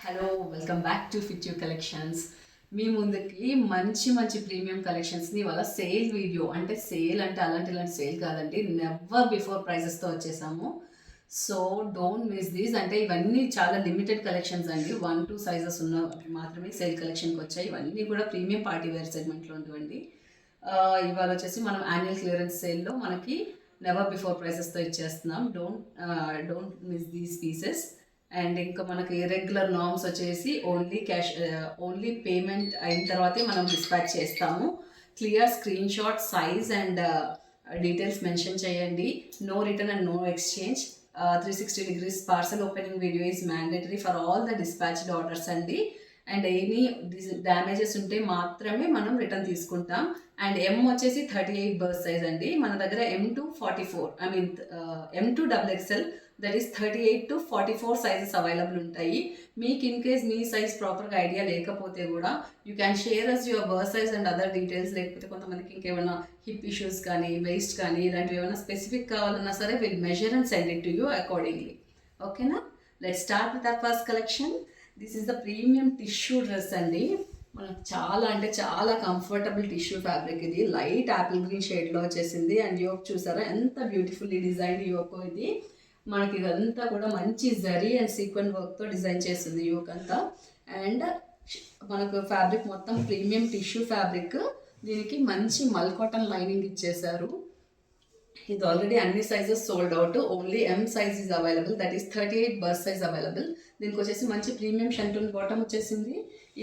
Hello welcome back to fit you collections. మీ ముందుకి మంచి మంచి ప్రీమియం కలెక్షన్స్ని ఇవాళ సేల్ వీడియో అంటే సేల్ అంటే ఇలాంటి సేల్ కాదండి, నెవర్ బిఫోర్ ప్రైజెస్తో వచ్చేసాము. So don't miss these. అంటే ఇవన్నీ చాలా లిమిటెడ్ కలెక్షన్స్ అండి, 1-2 సైజెస్ ఉన్న మాత్రమే సేల్ కలెక్షన్కి వచ్చాయి. ఇవన్నీ కూడా ప్రీమియం పార్టీ వేర్ సెగ్మెంట్లో ఉంటుందండి. ఇవాళ వచ్చేసి మనం యాన్యువల్ క్లియరెన్స్ సేల్లో మనకి నెవర్ బిఫోర్ ప్రైసెస్తో ఇచ్చేస్తున్నాం. Don't miss these pieces. And ఇంకా మనకి రెగ్యులర్ నార్మ్స్ వచ్చేసి ఓన్లీ పేమెంట్ అయిన తర్వాతే మనం డిస్పాచ్ చేస్తాము. Clear screenshot, size and details mention చేయండి. No return and no exchange. 360 degrees parcel opening video is mandatory for all the dispatched orders అండి. And any damages ఉంటే మాత్రమే మనం రిటర్న్ తీసుకుంటాం. అండ్ ఎం వచ్చేసి 38 బర్త్ సైజ్ అండి. మన దగ్గర M2 XXL that is 38 to 44 sizes available ఉంటాయి. మీకు ఇన్ కేస్ మీ సైజ్ ప్రాపర్గా ఐడియా లేకపోతే కూడా you can share us your birth size and other details. లేకపోతే కొంతమందికి ఇంకేమైనా హిప్ ఇష్యూస్ కానీ, వెయిస్ట్ కానీ ఇలాంటివి ఏమైనా స్పెసిఫిక్ కావాలన్నా సరే will measure and send it to you accordingly. ఓకేనా? Let start with our first collection. This is the premium tissue dress అండి. మనకు చాలా కంఫర్టబుల్ టిష్యూ ఫ్యాబ్రిక్. ఇది లైట్ యాపిల్ గ్రీన్ షేడ్లో వచ్చేసింది. అండ్ యోక్ చూసారా ఎంత బ్యూటిఫుల్లీ డిజైన్ యోక్. ఇది మనకి ఇదంతా కూడా మంచి జరీ అండ్ సీక్వెన్ వర్క్తో డిజైన్ చేస్తుంది యోక్ అంతా. అండ్ మనకు ఫ్యాబ్రిక్ మొత్తం ప్రీమియం టిష్యూ ఫ్యాబ్రిక్. దీనికి మంచి మల్ కాటన్ లైనింగ్ ఇచ్చేసారు. ఇది ఆల్రెడీ అన్ని sizes sold out. Only M size is available, that is 38 birth size available. దీనికి వచ్చేసి మంచి ప్రీమియం షంటూన్ బాటమ్ వచ్చేసింది.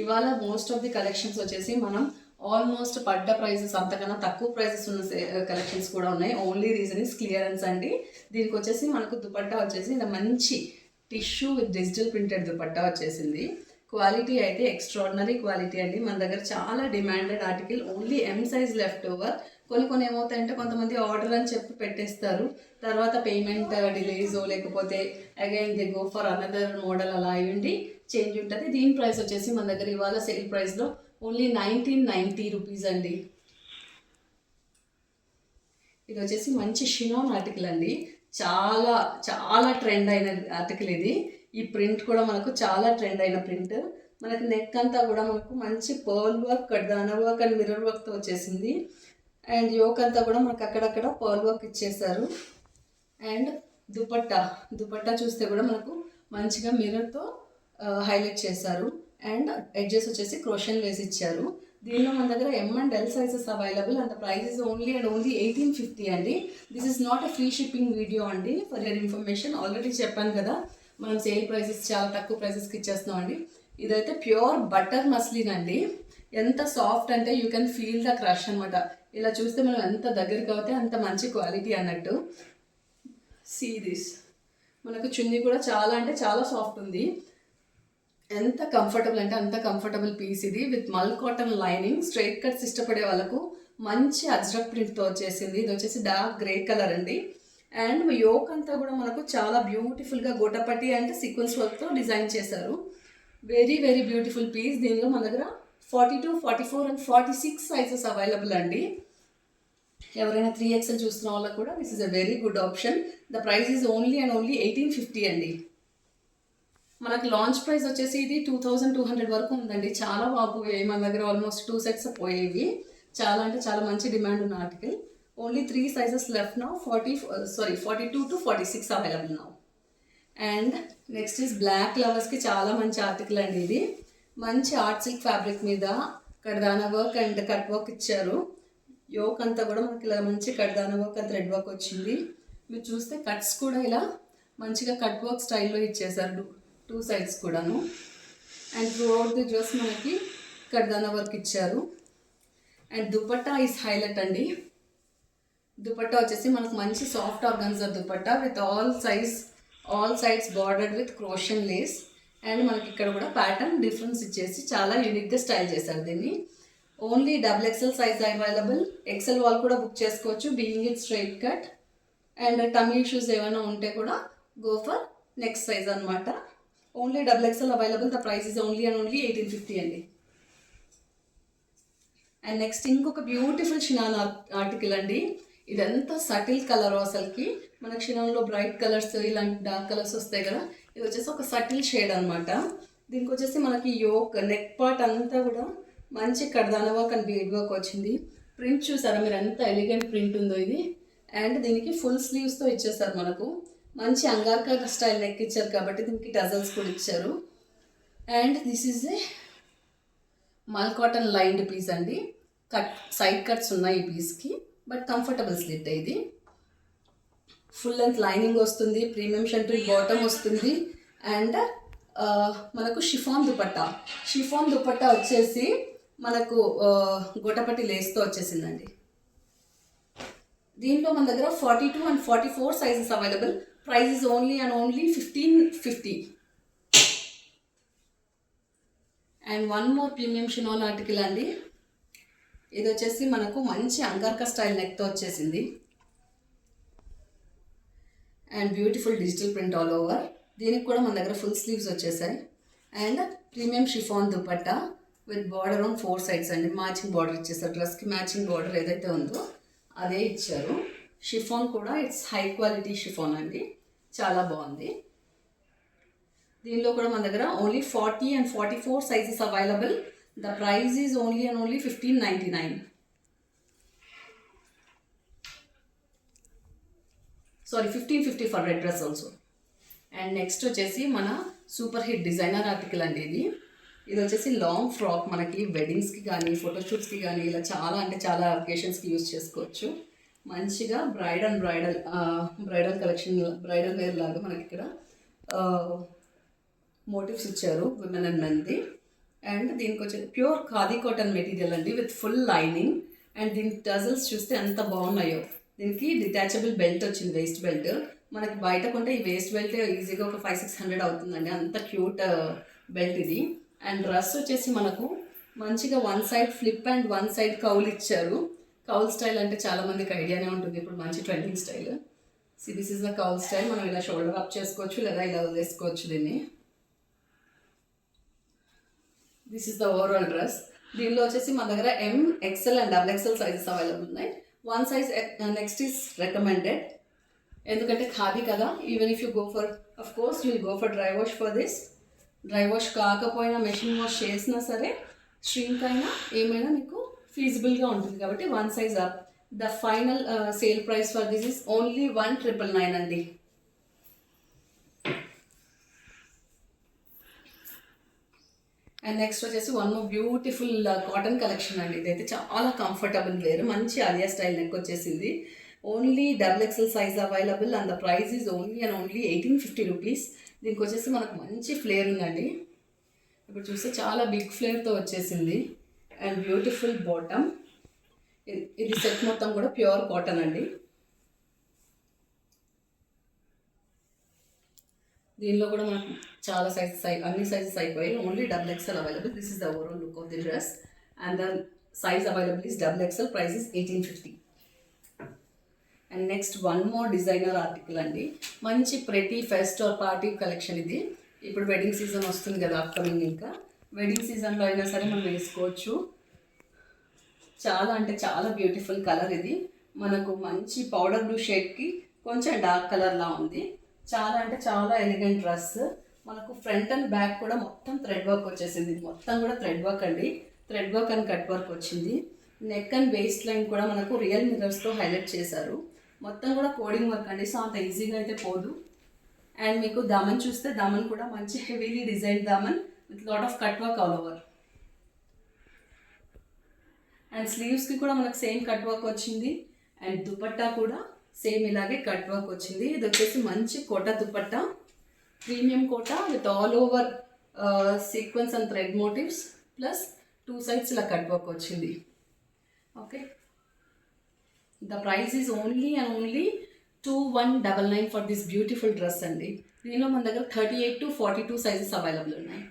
ఇవాళ మోస్ట్ ఆఫ్ ది కలెక్షన్స్ వచ్చేసి మనం ఆల్మోస్ట్ పడ్డ ప్రైజెస్ అంతకన్నా తక్కువ ప్రైజెస్ ఉన్న కలెక్షన్స్ కూడా ఉన్నాయి. ఓన్లీ రీజన్ ఇస్ క్లియరెన్స్ అండి. దీనికి వచ్చేసి మనకు దుపట్టా వచ్చేసి ఇలా మంచి tissue with digital printed dupatta వచ్చేసింది. క్వాలిటీ అయితే ఎక్స్ట్రాడినరీ క్వాలిటీ అండి. మన దగ్గర చాలా demanded article. Only M size left over. కొన్ని ఏమవుతాయంటే కొంతమంది ఆర్డర్ అని చెప్పి పెట్టేస్తారు, తర్వాత పేమెంట్ డిలేజో లేకపోతే again they go for another model అలా అయ్యండి చేంజ్ ఉంటుంది. దీని ప్రైస్ వచ్చేసి మన దగ్గర ఇవాళ సేల్ ప్రైస్లో ఓన్లీ 1990 రూపీస్ అండి. ఇది వచ్చేసి మంచి షినాన్ ఆర్టికల్ అండి. చాలా ట్రెండ్ అయిన ఆర్టికల్ ఇది. ఈ ప్రింట్ కూడా మనకు చాలా ట్రెండ్ అయిన ప్రింట్. మనకి నెక్ అంతా కూడా మనకు మంచి పర్ల్ వర్క్, కడ్దానా వర్క్ అండ్ మిర్రర్ వర్క్తో వచ్చేసింది. అండ్ యోక్ అంతా కూడా మనకు అక్కడక్కడ పర్ల్ వర్క్ ఇచ్చేసారు. అండ్ దుపట్టా చూస్తే కూడా మనకు మంచిగా మిర్రర్తో హైలైట్ చేశారు. అండ్ ఎడ్జెస్ వచ్చేసి క్రోషన్ లేస్ ఇచ్చారు. దీనిలో మన దగ్గర M and L sizes available. And the price is only 1850 అండి. This is not a free shipping video అండి, ఫర్ యర్ ఇన్ఫర్మేషన్. ఆల్రెడీ చెప్పాను కదా మనం సేల్ ప్రైసెస్ చాలా తక్కువ ప్రైసెస్కి ఇచ్చేస్తున్నాం అండి. ఇదైతే ప్యూర్ బటర్ మస్లిన్ అండి. ఎంత సాఫ్ట్ అంటే you can feel the crush అనమాట. ఇలా చూస్తే మనం ఎంత దగ్గరికి అవుతే అంత మంచి క్వాలిటీ అన్నట్టు. See this. మనకు చున్నీ కూడా చాలా సాఫ్ట్ ఉంది. ఎంత కంఫర్టబుల్ అంటే అంత కంఫర్టబుల్ పీస్ ఇది. With mul cotton lining. Straight cuts ఇష్టపడే వాళ్ళకు మంచి అజ్రక్ ప్రింట్తో వచ్చేసింది. ఇది వచ్చేసి డార్క్ గ్రే కలర్ అండి. అండ్ యోక్ అంతా కూడా మనకు చాలా బ్యూటిఫుల్గా గోటపట్టి అండ్ సీక్వెన్స్ వర్క్తో డిజైన్ చేశారు. Very beautiful piece. దీనిలో మన దగ్గర 42, 44 అండ్ 46 సైజెస్ అవైలబుల్ అండి. ఎవరైనా 3XL చూస్తున్న వాళ్ళకు కూడా this is a very good option. The price is only 1850 అండి. మనకు లాంచ్ ప్రైస్ వచ్చేసి ఇది 2200 వరకు ఉందండి. చాలా బాగుపోయాయి మన దగ్గర. ఆల్మోస్ట్ 2 సెట్స్ పోయేవి. చాలా మంచి డిమాండ్ ఉన్న article. Only 3 sizes left now. 42 to 46 available now. And next is black లవర్స్కి చాలా మంచి ఆర్టికల్ అండి. ఇది మంచి ఆర్ట్ సిల్క్ ఫ్యాబ్రిక్ మీద కడ్దానా వర్క్ అండ్ కట్ వర్క్ ఇచ్చారు. యోక్ అంతా కూడా మనకి ఇలా మంచి కడ్దానా వర్క్ అండ్ థ్రెడ్ వర్క్ వచ్చింది. మీరు చూస్తే కట్స్ కూడా ఇలా మంచిగా కట్ వర్క్ స్టైల్లో ఇచ్చేసారు 2 సైడ్స్ కూడాను. And throughout the dress మనకి కడ్దానా వర్క్ ఇచ్చారు. అండ్ దుపట్టా ఈస్ హైలైట్ అండి. దుపట్టా వచ్చేసి మనకు మంచి soft organza dupatta with all sides bordered with crochet lace. And మనకి ఇక్కడ కూడా ప్యాటర్న్ డిఫరెన్స్ ఇచ్చేసి చాలా యూనిక్గా స్టైల్ చేశారు దీన్ని. Only XXL size available. XL వాళ్ళు కూడా బుక్ చేసుకోవచ్చు, being it straight cut. And tummy issues ఏమైనా ఉంటే కూడా గో ఫర్ నెక్స్ట్ సైజ్ అనమాట. Only XXL available. The price is only 1850 అండి. అండ్ నెక్స్ట్ ఇంకొక బ్యూటిఫుల్ షినాన్ ఆర్టికల్ అండి. ఇదంతా సటిల్ కలర్. అసలుకి మనకి షినాన్లో బ్రైట్ కలర్స్ ఇలాంటి డార్క్ కలర్స్ వస్తాయి కదా, ఇది వచ్చేసి ఒక సటిల్ షేడ్ అనమాట. దీనికి వచ్చేసి మనకి యోక్ నెక్ పార్ట్ అంతా కూడా మంచి కడ్దానా వర్క్ అండ్ బీడ్ వర్క్ వచ్చింది. ప్రింట్ చూసారా మీరు ఎంత ఎలిగెంట్ ప్రింట్ ఉందో ఇది. అండ్ దీనికి ఫుల్ స్లీవ్స్తో ఇచ్చేస్తారు మనకు. మంచి అంగార్కా స్టైల్ నెక్ ఇచ్చారు కాబట్టి దీనికి టజల్స్ కూడా ఇచ్చారు. అండ్ దిస్ ఈజ్ ఏ మల్ కాటన్ లైన్డ్ పీస్ అండి. సైడ్ కట్స్ ఉన్నాయి ఈ పీస్కి, బట్ కంఫర్టబుల్ స్లిట్ ఇది. ఫుల్ లెంత్ లైనింగ్ వస్తుంది, ప్రీమియం షంట్రీ బాటమ్ వస్తుంది. అండ్ మనకు షిఫాన్ దుపట్టా వచ్చేసి మనకు గొట్టపట్టి లేస్తో వచ్చేసిందండి. దీంట్లో మన దగ్గర 42 and 44 sizes available. Price is only and only 1550. And one more premium షినాన్ article అండి. ఇది వచ్చేసి మనకు మంచి అంగార్కా స్టైల్ నెక్తో వచ్చేసింది. And beautiful digital print all over. దీనికి కూడా మన దగ్గర ఫుల్ స్లీవ్స్ వచ్చేసాయి. And premium chiffon dupatta with border on 4 sides అండి. మ్యాచింగ్ బార్డర్ ఇచ్చేసారు. డ్రెస్కి మ్యాచింగ్ బార్డర్ ఏదైతే ఉందో అదే ఇచ్చారు. షిఫాన్ కూడా ఇట్స్ హై క్వాలిటీ షిఫాన్ అండి, చాలా బాగుంది. దీనిలో కూడా మన దగ్గర only 40 and 44 sizes available. The price is only and only 1599. Sorry 1550 for red dress also. And next వచ్చేసి మన సూపర్ హిట్ డిజైనర్ ఆర్టికల్ అండి ఇది. ఇది వచ్చేసి లాంగ్ ఫ్రాక్, మనకి వెడ్డింగ్స్కి కానీ ఫోటోషూట్స్కి కానీ ఇలా చాలా అంటే చాలా అకేషన్స్కి యూజ్ చేసుకోవచ్చు. మంచిగా బ్రైడల్ కలెక్షన్, బ్రైడల్ వేర్ లాగా మనకి ఇక్కడ మోటివ్స్ ఇచ్చారు విమెన్ అండ్ మెన్ది. అండ్ దీనికి వచ్చేసి ప్యూర్ ఖాదీ కాటన్ మెటీరియల్ అండి విత్ ఫుల్ లైనింగ్. అండ్ దీని టజల్స్ చూస్తే ఎంత బాగున్నాయో. దీనికి డిటాచబుల్ బెల్ట్ వచ్చింది, వేస్ట్ బెల్ట్. మనకి బయట కొంటే ఈ వేస్ట్ బెల్ట్ ఈజీగా ఒక 500-600 అవుతుందండి, అంత క్యూట్ బెల్ట్ ఇది. అండ్ డ్రెస్ వచ్చేసి మనకు మంచిగా one side flip and one side cowl ఇచ్చారు. కౌల్ స్టైల్ అంటే చాలామందికి ఐడియానే ఉంటుంది, ఇప్పుడు మంచి trending style. This is the cowl style. మనం ఇలా షోల్డర్ అప్ చేసుకోవచ్చు లేదా ఇలా వదిలేసుకోవచ్చు దీన్ని. This is the overall dress. దీనిలో వచ్చేసి మన దగ్గర M, XL and XXL sizes available ఉన్నాయి. One size next is recommended, ఎందుకంటే ఖాదీ కదా. Even if you go for, of course you will go for dry wash for this. Dry wash కాకపోయినా machine wash చేసినా సరే స్ట్రింక్ అయినా ఏమైనా మీకు ఫీజిబుల్గా ఉంటుంది కాబట్టి one size up. The final sale price for this is only 1999 అండి. అండ్ నెక్స్ట్ వచ్చేసి one more beautiful cotton collection అండి. ఇదైతే చాలా కంఫర్టబుల్ వేర్, మంచి ఆలియా స్టైల్ నెక్ వచ్చేసింది. Only XXL size available and the price is only and only 1850 rupees. దీనికి వచ్చేసి మనకు మంచి ఫ్లేర్ ఉందండి. ఇప్పుడు చూస్తే చాలా బిగ్ ఫ్లేర్తో వచ్చేసింది. And beautiful bottom. ఇది సెట్ మొత్తం కూడా ప్యూర్ కాటన్ అండి. దీనిలో కూడా మనకు చాలా సైజెస్ అన్ని సైజెస్ అయిపోయాయి. Only XXL available. This is the overall look of the dress and the size available is XXL. Price is 1850. And next one more designer article అండి. మంచి pretty fest or party collection ఇది. ఇప్పుడు wedding season వస్తుంది కదా upcoming, ఇంకా wedding సీజన్లో అయినా సరే మనం వేసుకోవచ్చు. చాలా అంటే చాలా బ్యూటిఫుల్ కలర్ ఇది. మనకు మంచి పౌడర్ బ్లూ షేడ్కి కొంచెం డార్క్ కలర్లా ఉంది. చాలా అంటే చాలా ఎలిగెంట్ డ్రెస్. మనకు ఫ్రంట్ అండ్ బ్యాక్ కూడా మొత్తం థ్రెడ్ వర్క్ వచ్చేసింది. మొత్తం కూడా థ్రెడ్ వర్క్ అండి. Thread work and cut work వచ్చింది. నెక్ అండ్ వేస్ట్ లైన్ కూడా మనకు రియల్ మిర్రర్స్తో హైలైట్ చేశారు. మొత్తం కూడా కోడింగ్ వర్క్ అండి, సో అంత ఈజీగా అయితే పోదు. అండ్ మీకు దామన్ చూస్తే దామన్ కూడా మంచి హెవీలీ డిజైన్ దామన్ with lot of cut work all over. And స్లీవ్స్కి కూడా మనకు సేమ్ కట్ వర్క్ వచ్చింది. అండ్ దుపట్టా కూడా సేమ్ ఇలాగే కట్ వర్క్ వచ్చింది. ఇది వచ్చేసి మంచి Kota dupatta, premium Kota with all over sequence and thread motifs plus 2 sides ఇలా కట్ వర్క్ వచ్చింది. Okay, the price is only and only 2199 for this beautiful dress అండి. దీనిలో మన దగ్గర 38 to 42 సైజెస్ అవైలబుల్ ఉన్నాయి.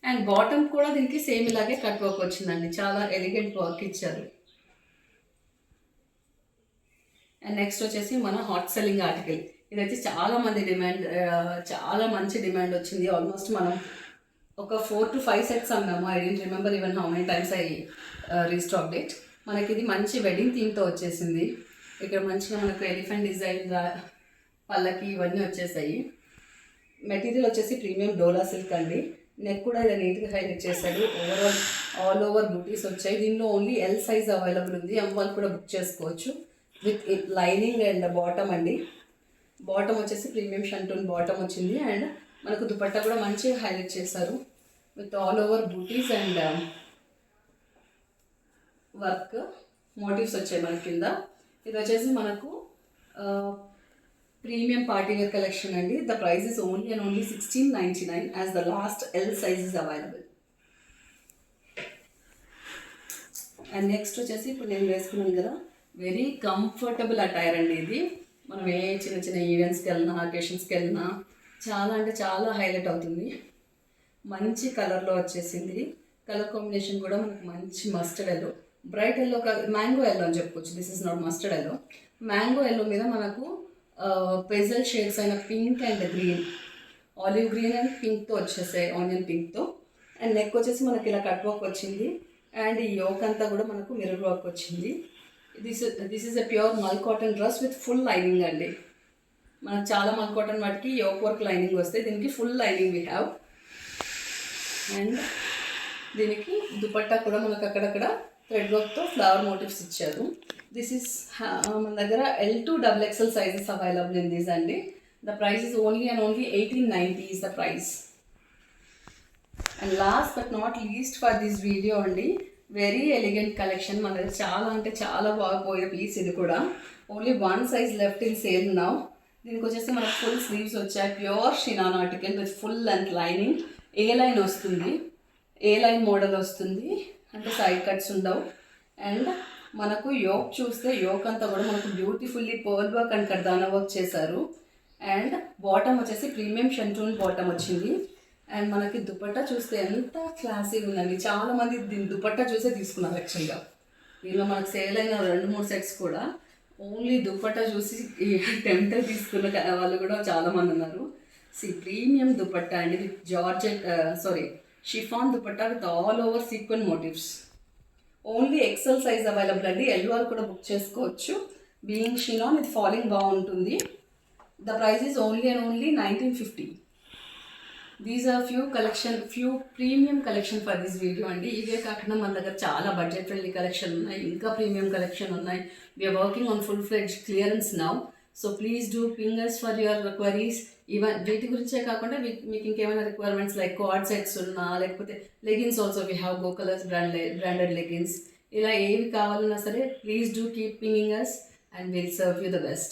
అండ్ బాటమ్ కూడా దీనికి సేమ్ ఇలాగే కట్ వర్క్ వచ్చిందండి. చాలా ఎలిగెంట్ వర్క్ ఇచ్చారు. అండ్ నెక్స్ట్ వచ్చేసి మన హాట్ సెల్లింగ్ ఆర్టికల్. ఇదైతే చాలా మంది డిమాండ్, చాలా మంచి డిమాండ్ వచ్చింది. ఆల్మోస్ట్ మనం ఒక 4 to 5 sets అన్నాము. I don't remember even how many times I restock date. మనకి ఇది మంచి వెడ్డింగ్ థీమ్తో వచ్చేసింది. ఇక్కడ మంచిగా మనకు ఎలిఫెంట్ డిజైన్, పల్లకి ఇవన్నీ వచ్చేసాయి. మెటీరియల్ వచ్చేసి ప్రీమియం డోలా సిల్క్ అండి. నెక్ కూడా ఇలా నీట్గా హైలైట్ చేశాడు. ఆల్ ఓవర్ బూటీస్ వచ్చాయి. దీనిలో ఓన్లీ ఎల్ సైజ్ అవైలబుల్ ఉంది. వాళ్ళు కూడా బుక్ చేసుకోవచ్చు. విత్ లైనింగ్ అండ్ బాటమ్ అండి. బాటమ్ వచ్చేసి ప్రీమియం షంటూన్ బాటమ్ వచ్చింది. అండ్ మనకు దుపట్టా కూడా మంచిగా హైలైట్ చేశారు with all over bootis and work motifs వచ్చాయి మన కింద. ఇది వచ్చేసి మనకు ప్రీమియం పార్టీ వేర్ కలెక్షన్ అండి. The price is only and only 1699 as the last L size is available. And next వచ్చేసి ఇప్పుడు నేను వేసుకున్నాను కదా, వెరీ కంఫర్టబుల్ అటైర్ అండి ఇది. మనం ఏ చిన్న చిన్న ఈవెంట్స్కి వెళ్ళినా, అకేషన్స్కి వెళ్ళినా చాలా అంటే చాలా హైలైట్ అవుతుంది. మంచి కలర్లో వచ్చేసింది. కలర్ కాంబినేషన్ కూడా మనకు మంచి మస్టర్డ్ ఎల్లో, బ్రైట్ ఎల్లో కాదు, మ్యాంగో ఎల్లో అని చెప్పుకోవచ్చు. This is not mustard yellow. Mango yellow మీద మనకు పెజల్ షేడ్స్ అయిన pink and green, olive green and పింక్తో వచ్చేసాయి, ఆనియన్ పింక్తో. అండ్ నెక్ వచ్చేసి మనకి ఇలా కట్ వర్క్ వచ్చింది. అండ్ ఈ యోక్ అంతా కూడా మనకు మిర్రర్ వర్క్ వచ్చింది. This is a pure mul cotton dress with full lining అండి. మనకు చాలా మల్ కాటన్ వాటికి యోక్ వర్క్ లైనింగ్ వస్తాయి, దీనికి full lining we have. And దీనికి దుపట్టా కూడా మనకు అక్కడక్కడ థ్రెడ్ వర్క్తో ఫ్లవర్ మోటివ్స్ ఇచ్చారు. దిస్ ఈస్ మన దగ్గర L2 XXL sizes available in this అండి. The price is only and only 1890 is the price. And last but not least for this video అండి, వెరీ ఎలిగెంట్ కలెక్షన్. మన దగ్గర చాలా అంటే చాలా బాగా పోయే పీస్ ఇది కూడా. Only 1 size left in sale now. దీనికి వచ్చేసి మనకు ఫుల్ స్లీవ్స్ వచ్చాయి. Pure chinon article with full length lining. A line వస్తుంది, ఏ లైన్ మోడల్ వస్తుంది, అంటే సైడ్ కట్స్ ఉండవు. అండ్ మనకు యోక్ చూస్తే యోక్ అంతా కూడా మనకు బ్యూటిఫుల్లీ పర్ల్ వర్క్ అండ్ కర్దానా వర్క్ చేశారు. అండ్ బాటమ్ వచ్చేసి ప్రీమియం షంటూన్ బాటమ్ వచ్చింది. అండ్ మనకి దుపట్టా చూస్తే ఎంత క్లాసీగా ఉందండి. చాలామంది దీని దుపట్టా చూసే తీసుకున్నారు యాక్చువల్గా. దీనిలో మనకు సేల్ అయిన 2-3 సెట్స్ కూడా ఓన్లీ దుపట్టా చూసి టెంప్టర్ తీసుకున్న వాళ్ళు కూడా చాలామంది ఉన్నారు. ప్రీమియం దుపట్టా అండి with georgette chiffon dupatta with all over sequin motifs. Only XL size available అండి. ఎల్ కూడా బుక్ చేసుకోవచ్చు. బీయింగ్ షినాన్ విత్ ఫాలింగ్ బాగుంటుంది. The price is only and only 1950. These are few premium collection for this video అండి. ఇవే కాకుండా మన దగ్గర చాలా బడ్జెట్ ఫ్రెండ్లీ కలెక్షన్ ఉన్నాయి, ఇంకా ప్రీమియం కలెక్షన్ ఉన్నాయి. We're working on full fledge clearance now. So please do ping us for your queries. Even వీటి గురించే కాకుండా మీకు ఇంకేమైనా రిక్వైర్మెంట్స్ లైక్ కార్డ్ సెట్స్ ఉన్నా, లేకపోతే leggings also we have go colours branded leggings. ఇలా ఏవి కావాలన్నా సరే please do keep pinging us and we'll serve you the best.